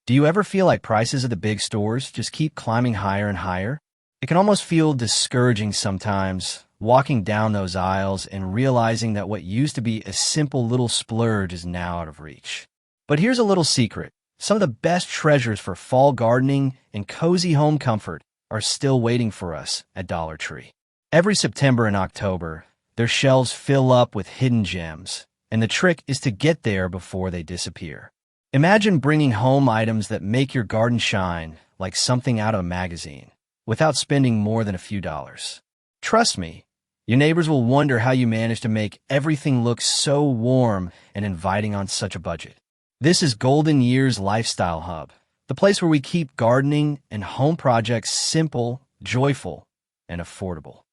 Do you ever feel like prices at the big stores just keep climbing higher and higher? It can almost feel discouraging sometimes, walking down those aisles and realizing that what used to be a simple little splurge is now out of reach. But here's a little secret. Some of the best treasures for fall gardening and cozy home comfort are still waiting for us at Dollar Tree. Every September and October, their shelves fill up with hidden gems, and the trick is to get there before they disappear. Imagine bringing home items that make your garden shine like something out of a magazine, without spending more than a few dollars. Trust me, your neighbors will wonder how you manage to make everything look so warm and inviting on such a budget. This is Golden Year's Lifestyle Hub, the place where we keep gardening and home projects simple, joyful, and affordable.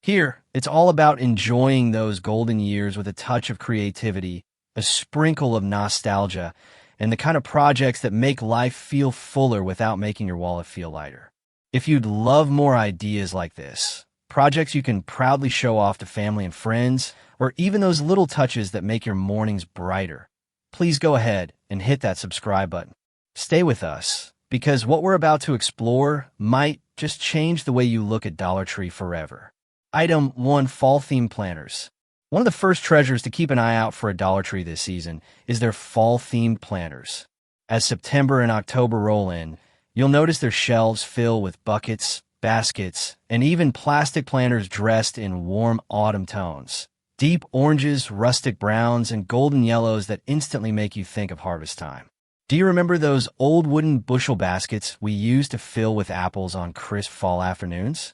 Here, it's all about enjoying those golden years with a touch of creativity, a sprinkle of nostalgia, and the kind of projects that make life feel fuller without making your wallet feel lighter. If you'd love more ideas like this, projects you can proudly show off to family and friends, or even those little touches that make your mornings brighter, please go ahead and hit that subscribe button. Stay with us, because what we're about to explore might just change the way you look at Dollar Tree forever. Item 1. Fall-themed planters. One of the first treasures to keep an eye out for at Dollar Tree this season is their fall-themed planters. As September and October roll in, you'll notice their shelves fill with buckets, baskets, and even plastic planters dressed in warm autumn tones. Deep oranges, rustic browns, and golden yellows that instantly make you think of harvest time. Do you remember those old wooden bushel baskets we used to fill with apples on crisp fall afternoons?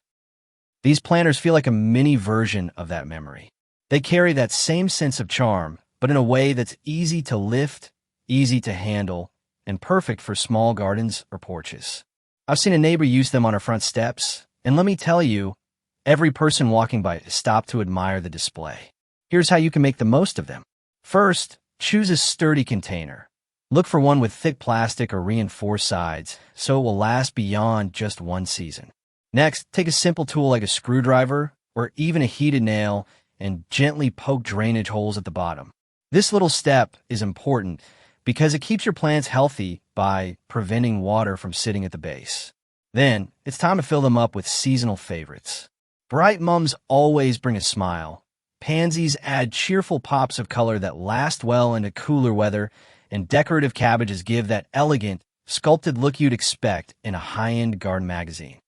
These planters feel like a mini version of that memory. They carry that same sense of charm, but in a way that's easy to lift, easy to handle, and perfect for small gardens or porches. I've seen a neighbor use them on her front steps, and let me tell you, every person walking by stopped to admire the display. Here's how you can make the most of them. First, choose a sturdy container. Look for one with thick plastic or reinforced sides, so it will last beyond just one season. Next, take a simple tool like a screwdriver or even a heated nail and gently poke drainage holes at the bottom. This little step is important because it keeps your plants healthy by preventing water from sitting at the base. Then, it's time to fill them up with seasonal favorites. Bright mums always bring a smile. Pansies add cheerful pops of color that last well into cooler weather, and decorative cabbages give that elegant, sculpted look you'd expect in a high-end garden magazine.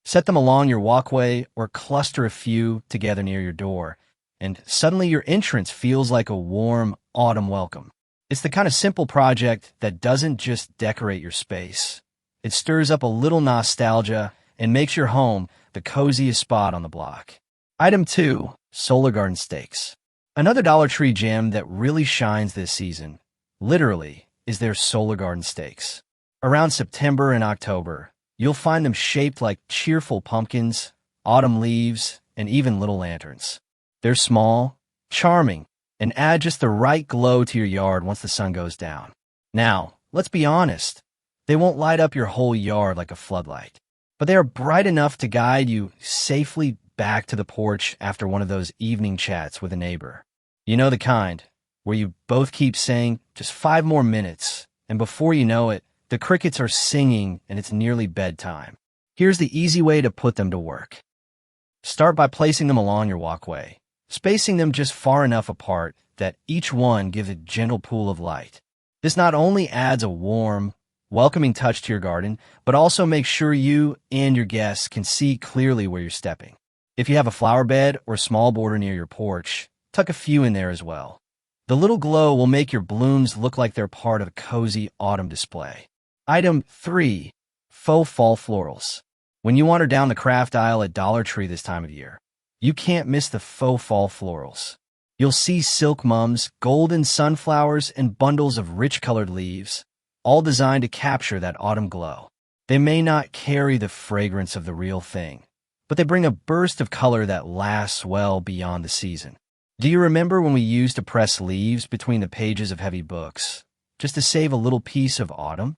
Set them along your walkway or cluster a few together near your door, and suddenly your entrance feels like a warm autumn welcome. It's the kind of simple project that doesn't just decorate your space. It stirs up a little nostalgia and makes your home the coziest spot on the block. Item 2. Solar garden stakes. Another Dollar Tree gem that really shines this season, literally, is their solar garden stakes. Around September and October, you'll find them shaped like cheerful pumpkins, autumn leaves, and even little lanterns. They're small, charming, and add just the right glow to your yard once the sun goes down. Now, let's be honest, they won't light up your whole yard like a floodlight, but they are bright enough to guide you safely back to the porch after one of those evening chats with a neighbor. You know the kind, where you both keep saying, just 5 more minutes, and before you know it, the crickets are singing and it's nearly bedtime. Here's the easy way to put them to work. Start by placing them along your walkway, spacing them just far enough apart that each one gives a gentle pool of light. This not only adds a warm, welcoming touch to your garden, but also makes sure you and your guests can see clearly where you're stepping. If you have a flower bed or small border near your porch, tuck a few in there as well. The little glow will make your blooms look like they're part of a cozy autumn display. Item 3. Faux fall florals. When you wander down the craft aisle at Dollar Tree this time of year, you can't miss the faux fall florals. You'll see silk mums, golden sunflowers, and bundles of rich-colored leaves, all designed to capture that autumn glow. They may not carry the fragrance of the real thing, but they bring a burst of color that lasts well beyond the season. Do you remember when we used to press leaves between the pages of heavy books, just to save a little piece of autumn?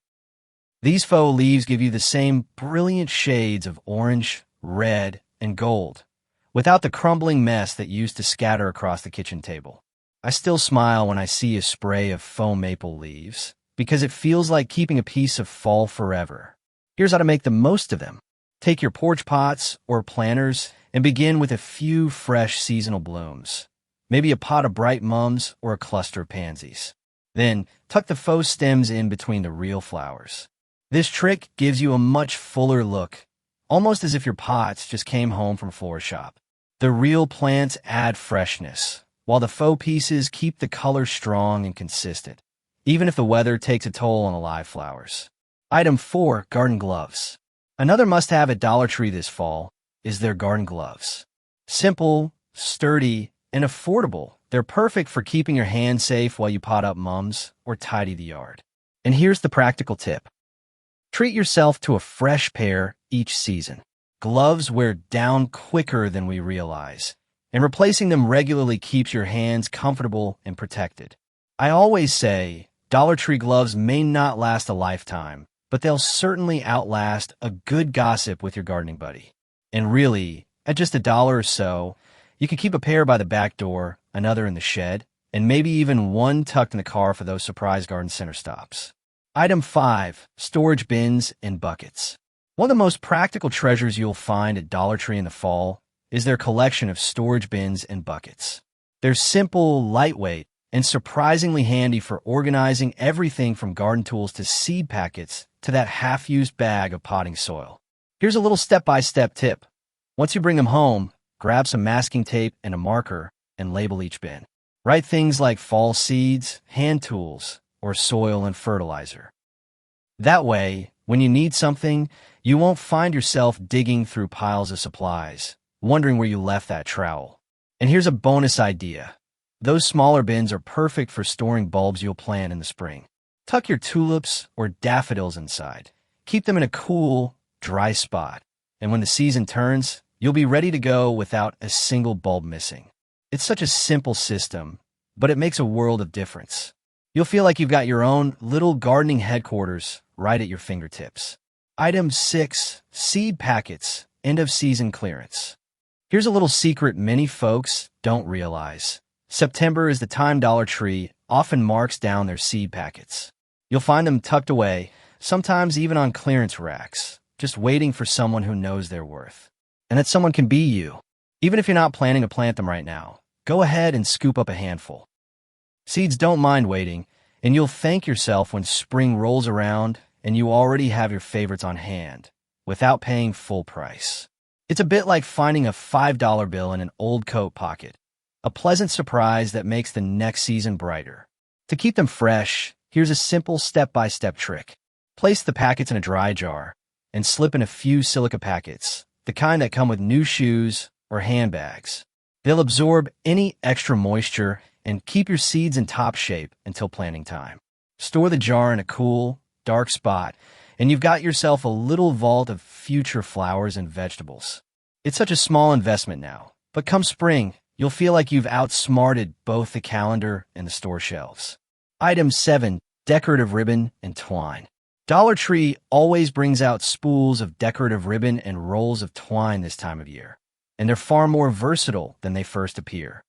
These faux leaves give you the same brilliant shades of orange, red, and gold, without the crumbling mess that used to scatter across the kitchen table. I still smile when I see a spray of faux maple leaves. because it feels like keeping a piece of fall forever. Here's how to make the most of them. Take your porch pots or planters and begin with a few fresh seasonal blooms, maybe a pot of bright mums or a cluster of pansies. Then, tuck the faux stems in between the real flowers. This trick gives you a much fuller look, almost as if your pots just came home from a florist shop. The real plants add freshness, while the faux pieces keep the color strong and consistent, even if the weather takes a toll on the live flowers. Item 4. Garden gloves. Another must-have at Dollar Tree this fall is their garden gloves. Simple, sturdy, and affordable, they're perfect for keeping your hands safe while you pot up mums or tidy the yard. And here's the practical tip. Treat yourself to a fresh pair each season. Gloves wear down quicker than we realize, and replacing them regularly keeps your hands comfortable and protected. I always say, Dollar Tree gloves may not last a lifetime, but they'll certainly outlast a good gossip with your gardening buddy. And really, at just $1 or so, you can keep a pair by the back door, another in the shed, and maybe even one tucked in the car for those surprise garden center stops. Item 5. Storage bins and buckets. One of the most practical treasures you'll find at Dollar Tree in the fall is their collection of storage bins and buckets. They're simple, lightweight, and surprisingly handy for organizing everything from garden tools to seed packets to that half-used bag of potting soil. Here's a little step-by-step tip. Once you bring them home, grab some masking tape and a marker and label each bin. Write things like fall seeds, hand tools, or soil and fertilizer. That way, when you need something, you won't find yourself digging through piles of supplies, wondering where you left that trowel. And here's a bonus idea. Those smaller bins are perfect for storing bulbs you'll plant in the spring. Tuck your tulips or daffodils inside. Keep them in a cool, dry spot. And when the season turns, you'll be ready to go without a single bulb missing. It's such a simple system, but it makes a world of difference. You'll feel like you've got your own little gardening headquarters right at your fingertips. Item 6. Seed packets, end-of-season clearance. Here's a little secret many folks don't realize. September is the time Dollar Tree often marks down their seed packets. You'll find them tucked away, sometimes even on clearance racks, just waiting for someone who knows their worth. And that someone can be you. Even if you're not planning to plant them right now, go ahead and scoop up a handful. Seeds don't mind waiting, and you'll thank yourself when spring rolls around and you already have your favorites on hand, without paying full price. It's a bit like finding a $5 bill in an old coat pocket, a pleasant surprise that makes the next season brighter. To keep them fresh, here's a simple step-by-step trick. Place the packets in a dry jar and slip in a few silica packets, the kind that come with new shoes or handbags. They'll absorb any extra moisture and keep your seeds in top shape until planting time. Store the jar in a cool, dark spot, and you've got yourself a little vault of future flowers and vegetables. It's such a small investment now, but come spring, you'll feel like you've outsmarted both the calendar and the store shelves. Item 7. Decorative ribbon and twine. Dollar Tree always brings out spools of decorative ribbon and rolls of twine this time of year, and they're far more versatile than they first appear.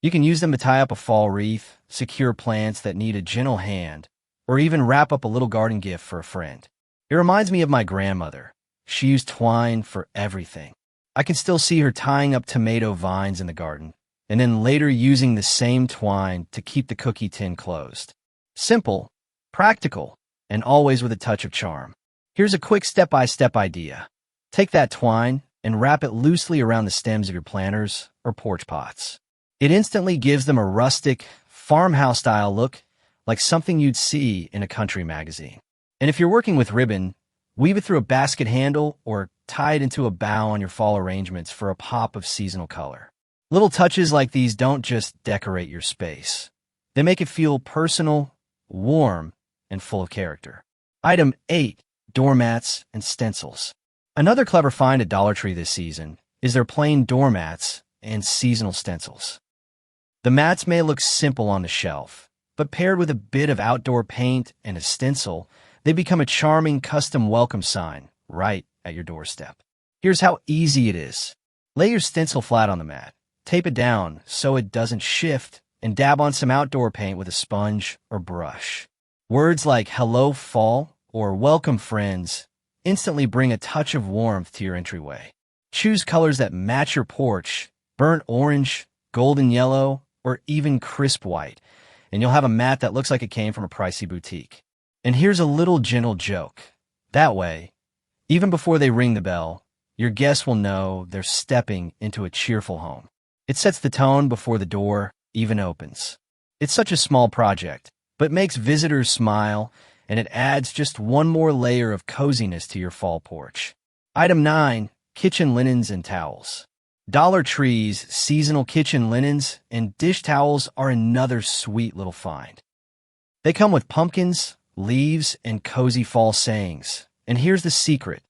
You can use them to tie up a fall wreath, secure plants that need a gentle hand, or even wrap up a little garden gift for a friend. It reminds me of my grandmother. She used twine for everything. I can still see her tying up tomato vines in the garden, and then later using the same twine to keep the cookie tin closed. Simple, practical, and always with a touch of charm. Here's a quick step-by-step idea. Take that twine and wrap it loosely around the stems of your planters or porch pots. It instantly gives them a rustic, farmhouse-style look, like something you'd see in a country magazine. And if you're working with ribbon, weave it through a basket handle or tie it into a bow on your fall arrangements for a pop of seasonal color. Little touches like these don't just decorate your space. They make it feel personal, warm, and full of character. Item 8. Doormats and stencils. Another clever find at Dollar Tree this season is their plain doormats and seasonal stencils. The mats may look simple on the shelf, but paired with a bit of outdoor paint and a stencil, they become a charming custom welcome sign right at your doorstep. Here's how easy it is. Lay your stencil flat on the mat, tape it down so it doesn't shift, and dab on some outdoor paint with a sponge or brush. Words like hello fall or welcome friends instantly bring a touch of warmth to your entryway. Choose colors that match your porch, burnt orange, golden yellow, or even crisp white, and you'll have a mat that looks like it came from a pricey boutique. And here's a little gentle joke. That way, even before they ring the bell, your guests will know they're stepping into a cheerful home. It sets the tone before the door even opens. It's such a small project, but makes visitors smile, and it adds just one more layer of coziness to your fall porch. Item 9. Kitchen linens and towels. Dollar Tree's seasonal kitchen linens and dish towels are another sweet little find. They come with pumpkins, leaves, and cozy fall sayings. And here's the secret.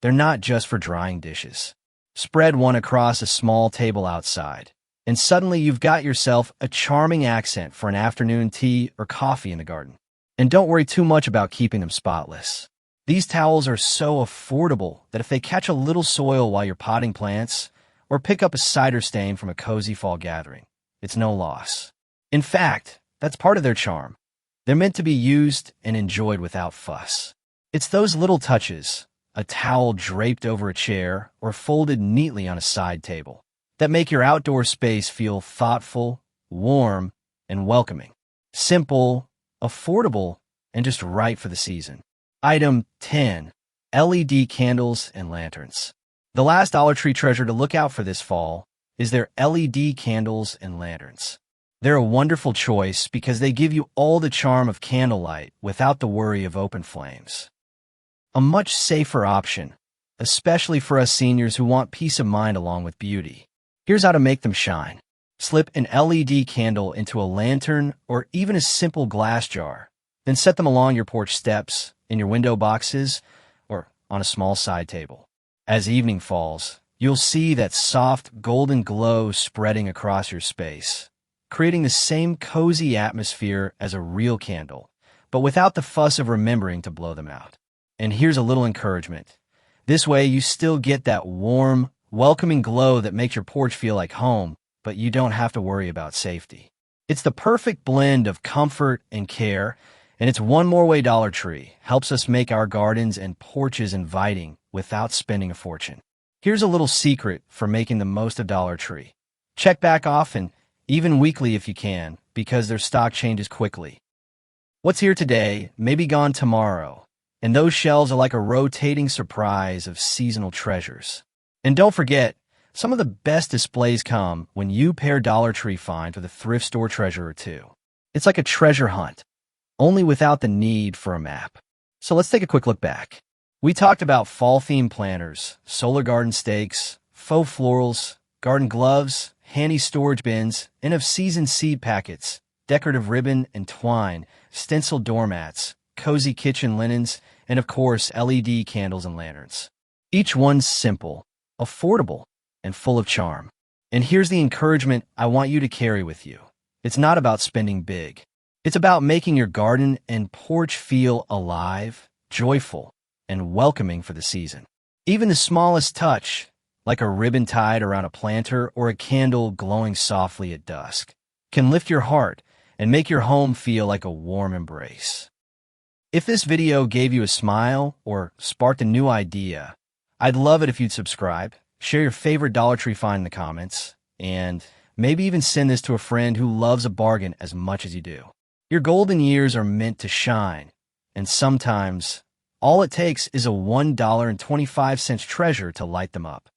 They're not just for drying dishes. Spread one across a small table outside, and suddenly you've got yourself a charming accent for an afternoon tea or coffee in the garden. And don't worry too much about keeping them spotless. These towels are so affordable that if they catch a little soil while you're potting plants, or pick up a cider stain from a cozy fall gathering, it's no loss. In fact, that's part of their charm. They're meant to be used and enjoyed without fuss. It's those little touches, a towel draped over a chair or folded neatly on a side table, that make your outdoor space feel thoughtful, warm, and welcoming. Simple, affordable, and just right for the season. Item 10. LED candles and lanterns. The last Dollar Tree treasure to look out for this fall is their LED candles and lanterns. They're a wonderful choice because they give you all the charm of candlelight without the worry of open flames. A much safer option, especially for us seniors who want peace of mind along with beauty. Here's how to make them shine. Slip an LED candle into a lantern or even a simple glass jar, then set them along your porch steps, in your window boxes, or on a small side table. As evening falls, you'll see that soft golden glow spreading across your space, creating the same cozy atmosphere as a real candle, but without the fuss of remembering to blow them out. And here's a little encouragement. This way you still get that warm, welcoming glow that makes your porch feel like home, but you don't have to worry about safety. It's the perfect blend of comfort and care, and it's one more way Dollar Tree helps us make our gardens and porches inviting without spending a fortune. Here's a little secret for making the most of Dollar Tree. Check back often, even weekly if you can, because their stock changes quickly. What's here today may be gone tomorrow, and those shelves are like a rotating surprise of seasonal treasures. And don't forget, some of the best displays come when you pair Dollar Tree finds with a thrift store treasure or two. It's like a treasure hunt, only without the need for a map. So let's take a quick look back. We talked about fall-themed planters, solar garden stakes, faux florals, garden gloves, handy storage bins, end-of-season seed packets, decorative ribbon and twine, stenciled doormats, cozy kitchen linens, and of course, LED candles and lanterns. Each one's simple, affordable, and full of charm. And here's the encouragement I want you to carry with you. It's not about spending big. It's about making your garden and porch feel alive, joyful, and welcoming for the season. Even the smallest touch, like a ribbon tied around a planter or a candle glowing softly at dusk, can lift your heart and make your home feel like a warm embrace. If this video gave you a smile or sparked a new idea, I'd love it if you'd subscribe, share your favorite Dollar Tree find in the comments, and maybe even send this to a friend who loves a bargain as much as you do. Your golden years are meant to shine, and sometimes all it takes is a $1.25 treasure to light them up.